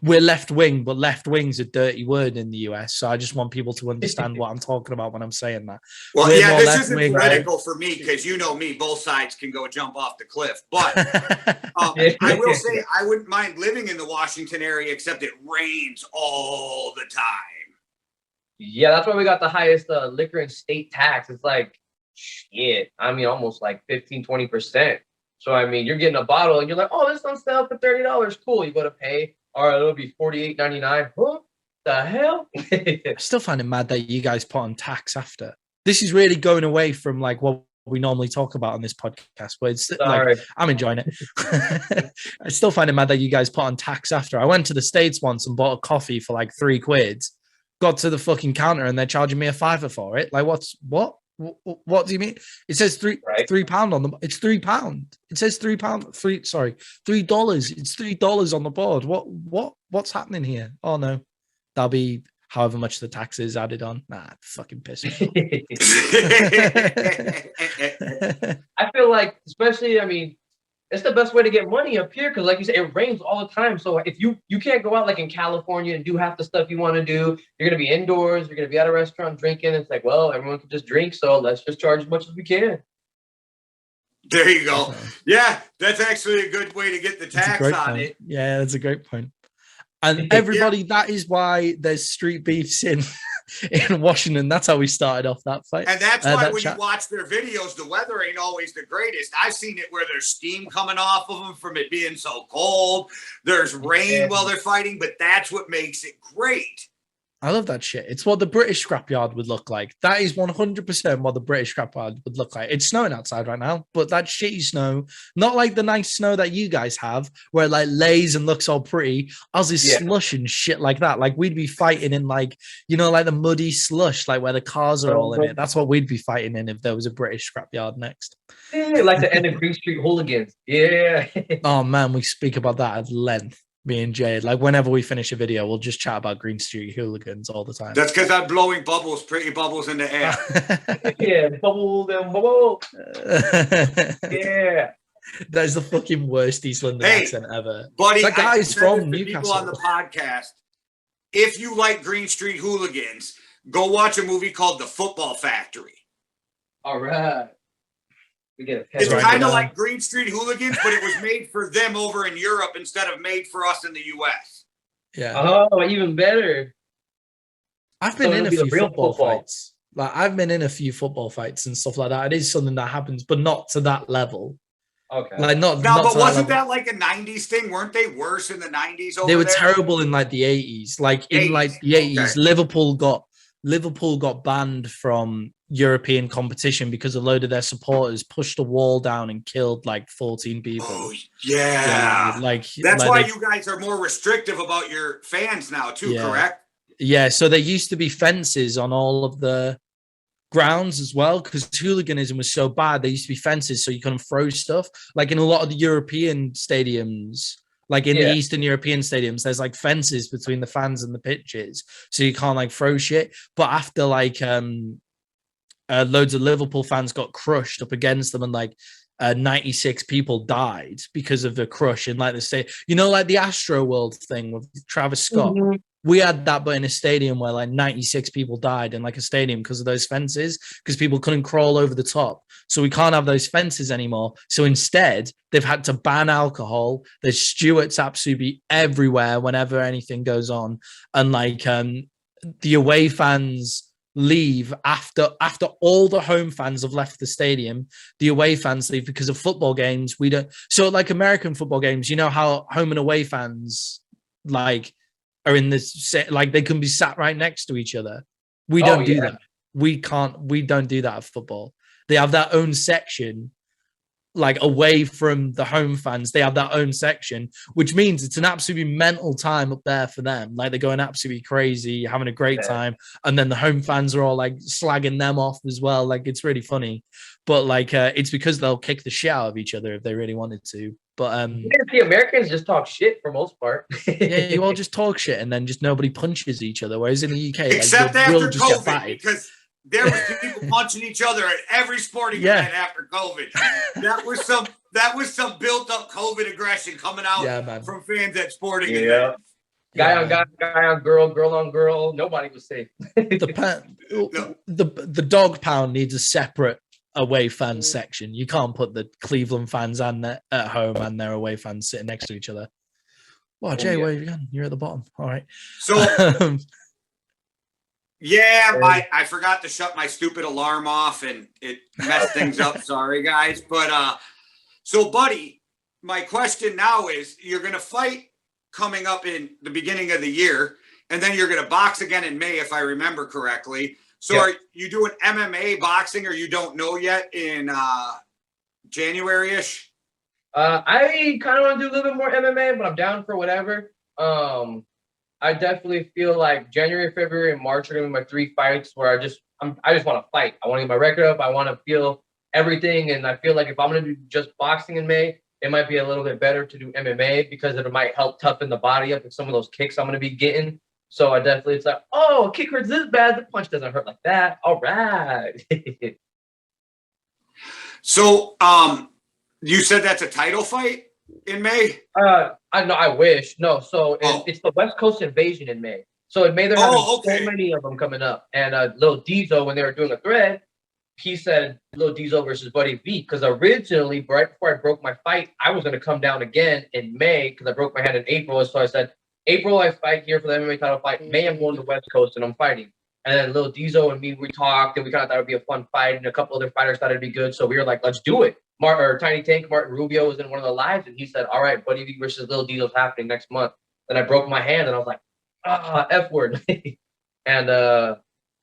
we're left wing, but left wing's a dirty word in the US. So I just want people to understand what I'm talking about when I'm saying that. Well, this isn't political for me because you know me, both sides can go jump off the cliff. But I will say I wouldn't mind living in the Washington area, except it rains all the time. Yeah, that's why we got the highest liquor and state tax. It's like shit. I mean, almost like 15-20%. So I mean, you're getting a bottle and you're like, oh, this on sale for $30. Cool. You go to pay. All right, it'll be $48.99. Huh? The hell? I still find it mad that you guys put on tax after. This is really going away from like what we normally talk about on this podcast, but it's like I'm enjoying it. I still find it mad that you guys put on tax after. I went to the States once and bought a coffee for like £3. Got to the fucking counter and they're charging me a $5 for it. Like what? What do you mean? It says £3 on the. It's £3. It says £3. $3. It's $3 on the board. What's happening here? Oh no, that'll be however much the tax is added on. Nah, fucking piss me off. I feel like, especially, I mean, it's the best way to get money up here because, like you said, it rains all the time. So if you can't go out like in California and do half the stuff you want to do, you're gonna be indoors. You're gonna be at a restaurant drinking. It's like, well, everyone can just drink, so let's just charge as much as we can. There you go. Yeah, that's actually a good way to get the tax on it. Yeah, that's a great point. And everybody, that is why there's street beefs in Washington. That's how we started off that fight. And that's why when you watch their videos, the weather ain't always the greatest. I've seen it where there's steam coming off of them from it being so cold. There's rain while they're fighting, but that's what makes it great. I love that shit. It's what the British scrapyard would look like. That is 100% what the British scrapyard would look like. It's snowing outside right now, but that shitty snow, not like the nice snow that you guys have, where it like lays and looks all pretty. Ours is slush and shit like that. Like we'd be fighting in like, you know, like the muddy slush, like where the cars are all in it. That's what we'd be fighting in if there was a British scrapyard next. Yeah, like the end of Green Street Hooligans. Yeah. Oh man, we speak about that at length. Me and Jade, like whenever we finish a video, we'll just chat about Green Street Hooligans all the time. That's because I'm blowing bubbles, pretty bubbles in the air. Yeah, bubble. Yeah. That is the fucking worst East London accent ever. Buddy, that guy's from Newcastle. People on the podcast, if you like Green Street Hooligans, go watch a movie called The Football Factory. All right. It's kind of like Green Street Hooligans, but it was made for them over in Europe instead of made for us in the U.S. Yeah. Oh, even better. I've So been in it'll a be the few real football football. fights. Like I've been in a few football fights and stuff like that. It is something that happens, but not to that level. Okay. Like not Now, not but to that wasn't level. that like a 90s thing? Weren't they worse in the 90s They over were there? terrible in like the 80s. Like in like 80s. the Okay. 80s, Liverpool got banned from European competition because a load of their supporters pushed a wall down and killed like 14 Oh, people. Yeah, yeah. like That's like why they you guys are more restrictive about your fans now, too, yeah. correct? Yeah, so there used to be fences on all of the grounds as well because hooliganism was so bad. There used to be fences so you couldn't throw stuff. Like in a lot of the European stadiums, like in the Yeah. Eastern European stadiums, there's like fences between the fans and the pitches, so you can't like throw shit. But after like loads of Liverpool fans got crushed up against them and like 96 people died because of the crush in like the state, like the Astro World thing with Travis Scott. Mm-hmm. We had that, but in a stadium where like 96 people died in like a stadium because of those fences, because people couldn't crawl over the top. So we can't have those fences anymore. So instead, they've had to ban alcohol. There's stewards absolutely everywhere whenever anything goes on. And like the away fans leave after all the home fans have left the stadium. The away fans leave because of football games. We don't. So like American football games, you know how home and away fans like are in this, like they can be sat right next to each other. We Oh don't do yeah. that. We don't do that at football. They have their own section, like away from the home fans. They have their own section, which means it's an absolutely mental time up there for them. Like they're going absolutely crazy, having a great Yeah. time. And then the home fans are all like slagging them off as well. Like it's really funny. But like it's because they'll kick the shit out of each other if they really wanted to. But The Americans just talk shit for most part. yeah, you all just talk shit and then just nobody punches each other. Whereas in the UK, like Except you will after just get COVID, batted. because there was people punching each other at every sporting Yeah. event after COVID. That was some built up COVID aggression coming out Yeah, man. from fans at sporting Yeah. events. Guy Yeah, on man. guy on girl, girl on girl. Nobody was safe. The dog pound needs a separate away fan section. You can't put the Cleveland fans and at home and their away fans sitting next to each other. Well, Jay, yeah. where have you gone? You're at the bottom. All right. So yeah, I forgot to shut my stupid alarm off and it messed things up. Sorry guys. But so buddy, my question now is you're gonna fight coming up in the beginning of the year, and then you're gonna box again in May, if I remember correctly. So Yeah. are you doing MMA boxing or you don't know yet in January-ish? I kind of want to do a little bit more MMA, but I'm down for whatever. I definitely feel like January, February, and March are gonna be my 3 fights where I just want to fight. I want to get my record up. I want to feel everything, and I feel like if I'm gonna do just boxing in May, it might be a little bit better to do MMA because it might help toughen the body up with some of those kicks I'm gonna be getting. So I definitely, it's like, oh, a kick hurts this bad, the punch doesn't hurt like that. All right. So you said that's a title fight in May? I know. I wish. No. So Oh. it's the West Coast Invasion in May. So in May they're having so many of them coming up. And Lil Diesel, when they were doing a thread, he said Lil Diesel versus Buddy V. Because originally, right before I broke my fight, I was gonna come down again in May because I broke my hand in April. So I said, April I fight here for the MMA title fight. May I'm going to the West Coast and I'm fighting. And then Lil Diesel and me, we talked and we kind of thought it'd be a fun fight. And a couple other fighters thought it'd be good. So we were like, let's do it. Tiny Tank, Martin Rubio was in one of the lives and he said, all right, Buddy V versus Lil Diesel's happening next month. Then I broke my hand and I was like, F word. And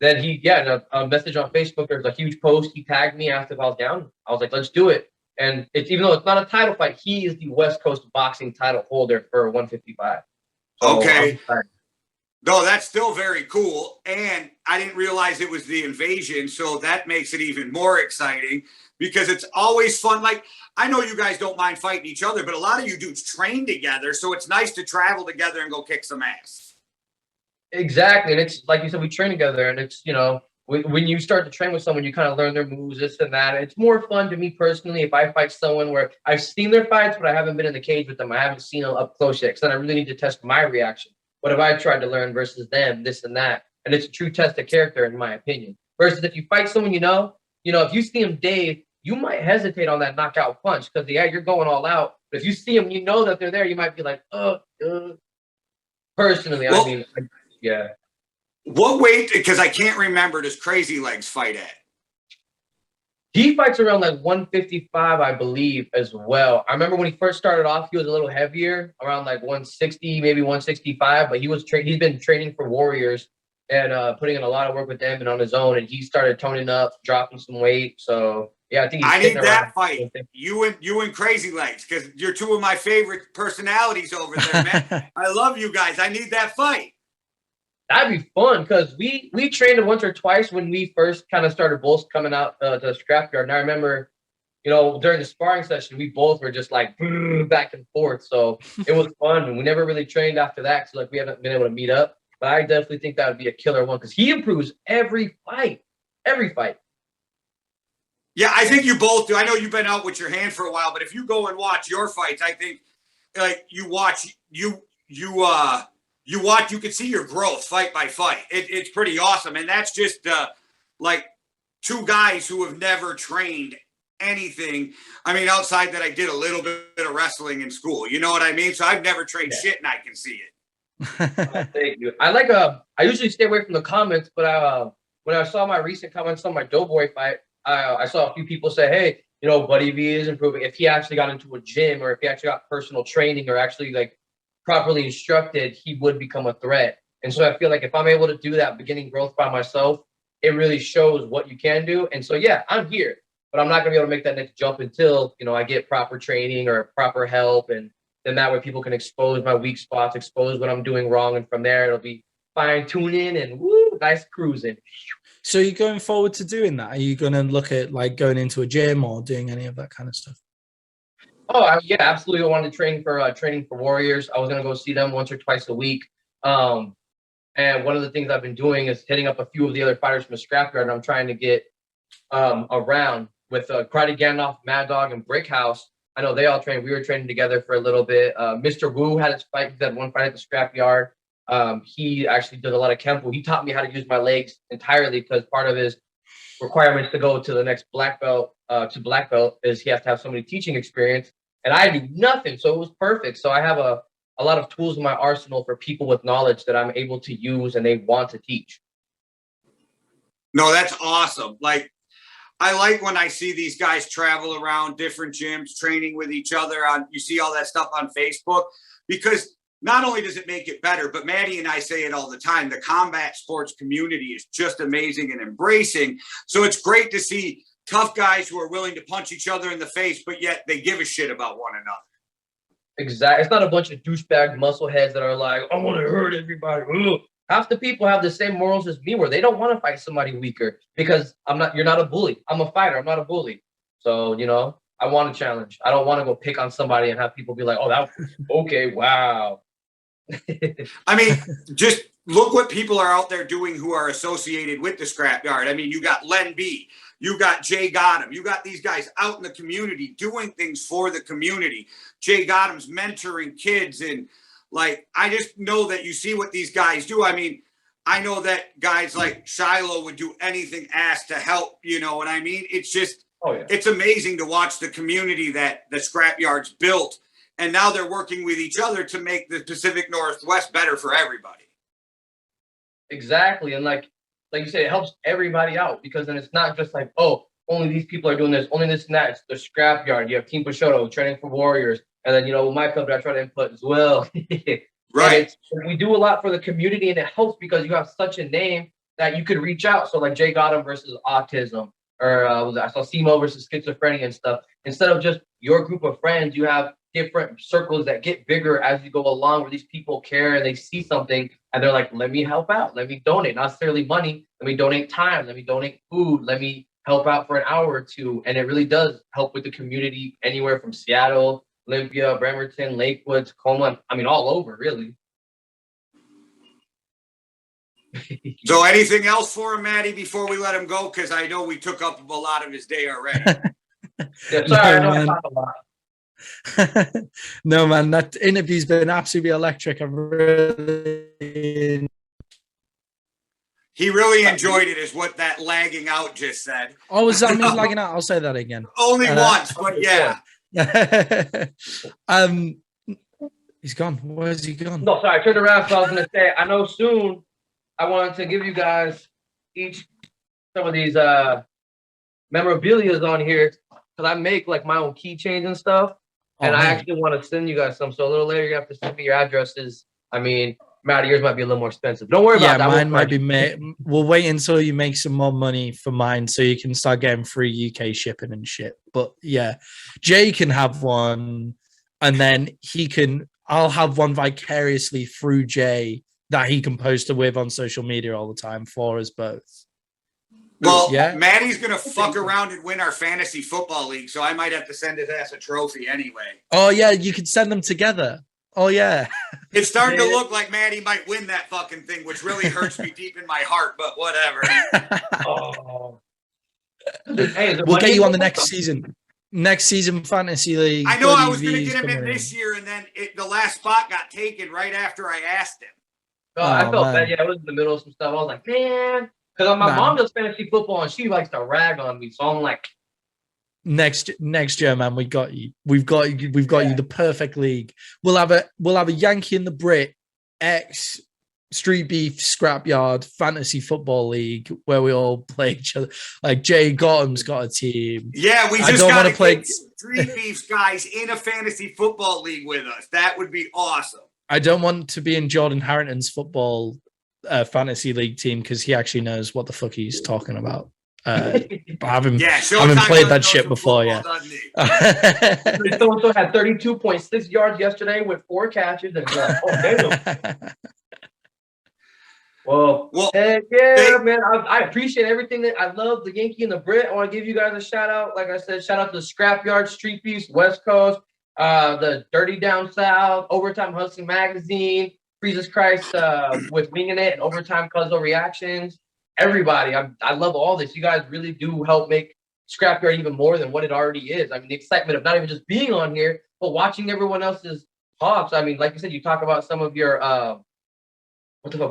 then a message on Facebook, there's a huge post. He tagged me, asked if I was down. I was like, let's do it. And it's even though it's not a title fight, he is the West Coast boxing title holder for 155. So okay. No, that's still very cool. And I didn't realize it was the invasion. So that makes it even more exciting because it's always fun. Like, I know you guys don't mind fighting each other, but a lot of you dudes train together. So it's nice to travel together and go kick some ass. Exactly. And it's like you said, we train together. And it's, when you start to train with someone, you kind of learn their moves, this and that. It's more fun to me personally if I fight someone where I've seen their fights, but I haven't been in the cage with them. I haven't seen them up close yet because then I really need to test my reaction. What have I tried to learn versus them, this and that? And it's a true test of character, in my opinion. Versus if you fight someone if you see him Dave, you might hesitate on that knockout punch because, you're going all out. But if you see him, you know that they're there, you might be like, Personally, Well, I mean, yeah. what weight? Because I can't remember. Does Crazy Legs fight at? He fights around like 155, I believe, as well. I remember when he first started off, he was a little heavier, around like 160, maybe 165. But he's been training for Warriors and putting in a lot of work with them and on his own. And he started toning up, dropping some weight. So yeah, I think he's I sitting need that around. fight. You and Crazy Legs, because you're two of my favorite personalities over there, man. I love you guys. I need that fight. That'd be fun because we trained once or twice when we first kind of started both coming out to the scrapyard. And I remember, during the sparring session, we both were just like back and forth. So it was fun. And we never really trained after that. So like we haven't been able to meet up. But I definitely think that would be a killer one because he improves every fight. Every fight. Yeah, I think you both do. I know you've been out with your hand for a while, but if you go and watch your fights, I think like you can see your growth fight by fight. It's pretty awesome. And that's just like two guys who have never trained anything. I mean, outside that I did a little bit of wrestling in school. You know what I mean? So I've never trained shit and I can see it. Thank you. I usually stay away from the comments, but when I saw my recent comments on my Doughboy fight, I saw a few people say, hey, Buddy V is improving. If he actually got into a gym or if he actually got personal training or actually like properly instructed, he would become a threat. And so I feel like if I'm able to do that beginning growth by myself, it really shows what you can do. And so, yeah, I'm here, but I'm not gonna be able to make that next jump until, I get proper training or proper help. And then that way people can expose my weak spots, expose what I'm doing wrong. And from there, it'll be fine tuning and woo, nice cruising. So you're going forward to doing that? Are you going to look at like going into a gym or doing any of that kind of stuff? Oh, yeah, absolutely. I wanted to train for Warriors. I was going to go see them once or twice a week. And one of the things I've been doing is hitting up a few of the other fighters from the scrapyard. And I'm trying to get around with Karate Gandalf, Mad Dog, and Brickhouse. I know they all trained. We were training together for a little bit. Mr. Wu had his fight. He had one fight at the scrapyard. He actually did a lot of Kempo. He taught me how to use my legs entirely because part of his requirements to go to the next black belt is he has to have so many teaching experience. And I do nothing. So it was perfect. So I have a lot of tools in my arsenal for people with knowledge that I'm able to use and they want to teach. No, that's awesome. Like, I like when I see these guys travel around different gyms, training with each other. You see all that stuff on Facebook, because not only does it make it better, but Maddie and I say it all the time, the combat sports community is just amazing and embracing. So it's great to see tough guys who are willing to punch each other in the face, but yet they give a shit about one another. Exactly. It's not a bunch of douchebag muscle heads that are like, I want to hurt everybody. Ugh. Half the people have the same morals as me where they don't want to fight somebody weaker because you're not a bully. I'm a fighter. I'm not a bully. So, I want to challenge. I don't want to go pick on somebody and have people be like, oh, that okay. Wow. I mean, just look what people are out there doing who are associated with the scrapyard. I mean, you got Len B, you got Jay Gotham, you got these guys out in the community doing things for the community. Jay Gotham's mentoring kids, and like, I just know that you see what these guys do. I mean, I know that guys like Shiloh would do anything asked to help, you know what I mean? It's just, It's amazing to watch the community that the scrapyard's built. And now they're working with each other to make the Pacific Northwest better for everybody. Exactly. And like you said, it helps everybody out because then it's not just like, oh, only these people are doing this, only this and that. It's the scrapyard. You have Team Peixoto training for Warriors. And then, with my company, I try to input Zuel. Right. We do a lot for the community and it helps because you have such a name that you could reach out. So like Jay Gotham versus autism, or I saw Simo versus schizophrenia and stuff. Instead of just your group of friends, you have different circles that get bigger as you go along where these people care and they see something and they're like, let me help out. Let me donate, not necessarily money. Let me donate time. Let me donate food. Let me help out for an hour or two. And it really does help with the community anywhere from Seattle, Olympia, Bremerton, Lakewood, Tacoma. I mean, all over, really. So anything else for him, Maddie, before we let him go? Because I know we took up a lot of his day already. Yeah, sorry, I know I talk a lot. No, man, that interview's been absolutely electric. I've really... He really enjoyed it, is what that lagging out just said. Oh, was that me lagging out? I'll say that again. Only once, but yeah. He's gone. Where's he gone? No, sorry, I turned around. So I was gonna say, I know soon. I wanted to give you guys each some of these memorabilia's on here because I make like my own keychains and stuff, and I actually want to send you guys some. So a little later, you have to send me your addresses. I mean, Matt, yours might be a little more expensive. Don't worry about that. Mine might be. We'll wait until you make some more money for mine, so you can start getting free UK shipping and shit. But yeah, Jay can have one, and then he can. I'll have one vicariously through Jay that he can post it with on social media all the time for us both. Well, yeah. Maddie's gonna fuck around and win our fantasy football league, so I might have to send his ass a trophy anyway. Oh yeah, you could send them together. Oh yeah. It's starting to look like Maddie might win that fucking thing, which really hurts me deep in my heart, but whatever. Oh. Hey, we'll get you on the next season. Next season fantasy league. I know I was going to get him in this year, and then the last spot got taken right after I asked him. Oh, I felt bad. Yeah, I was in the middle of some stuff. I was like, man, because my mom does fantasy football, and she likes to rag on me. So I'm like, next year, man, we got you. We've got you the perfect league. We'll have a Yankee and the Brit X StreetBeefs Scrapyard fantasy football league where we all play each other. Like Jay Gotham's got a team. Yeah, we just got to play StreetBeefs guys in a fantasy football league with us. That would be awesome. I don't want to be in Jordan Harrington's football fantasy league team because he actually knows what the fuck he's talking about. I haven't played that shit before yet. So had 32.6 yards yesterday with 4 catches. And like, oh, damn. Well, heck yeah, man. I appreciate everything. That I love the Yankee and the Brit. I want to give you guys a shout out. Like I said, shout out to the Scrapyard, StreetBeefs, West Coast, the Dirty Down South, Overtime Hustling Magazine, Jesus Christ with Winging It, and Overtime Cuzzo Reactions. Everybody, I love all this. You guys really do help make Scrapyard even more than what it already is. I mean, the excitement of not even just being on here, but watching everyone else's talks. I mean, like you said, you talk about some of your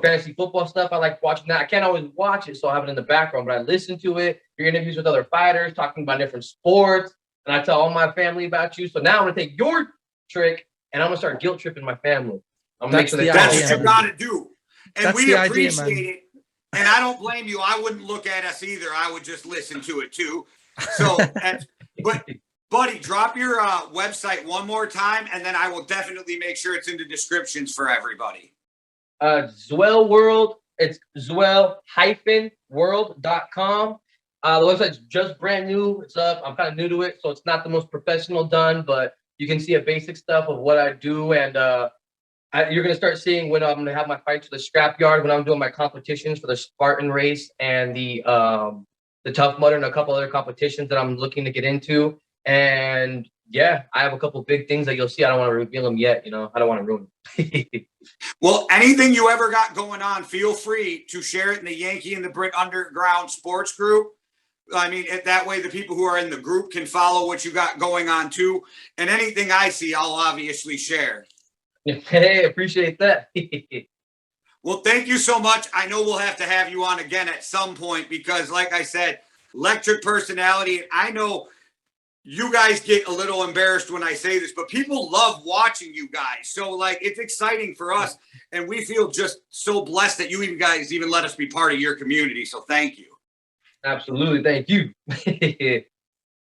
fantasy football stuff. I like watching that. I can't always watch it, so I have it in the background, but I listen to it. Your interviews with other fighters, talking about different sports, and I tell all my family about you. So now I'm gonna take your trick, and I'm gonna start guilt tripping my family. I'm gonna make sure that's what you gotta do, and we appreciate it. And I don't blame you. I wouldn't look at us either. I would just listen to it too. So, but buddy, drop your website one more time, and then I will definitely make sure it's in the descriptions for everybody. Zuel World. It's Zuel-world.com. The website's just brand new. It's up. I'm kind of new to it, so it's not the most professional done, but you can see a basic stuff of what I do. And you're going to start seeing when I'm going to have my fights for the Scrapyard, when I'm doing my competitions for the Spartan race and the Tough Mudder and a couple other competitions that I'm looking to get into. And yeah, I have a couple big things that you'll see. I don't want to reveal them yet. You know, I don't want to ruin them. Well, anything you ever got going on, feel free to share it in the Yankee and the Brit Underground Sports Group. I mean, that way the people who are in the group can follow what you got going on too. And anything I see, I'll obviously share. Hey, appreciate that. Well, thank you so much. I know we'll have to have you on again at some point because, like I said, electric personality. I know you guys get a little embarrassed when I say this, but people love watching you guys. So, like, it's exciting for us, and we feel just so blessed that you guys even let us be part of your community. So thank you. Absolutely. Thank you.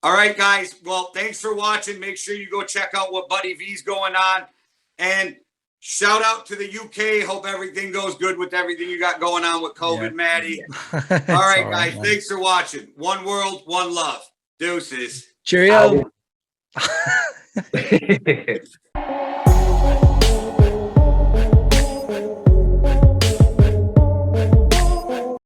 All right, guys. Well, thanks for watching. Make sure you go check out what Buddy V's going on. And shout out to the UK. Hope everything goes good with everything you got going on with COVID, Maddie. All right, guys. Man. Thanks for watching. One world, one love. Deuces. Cheerio.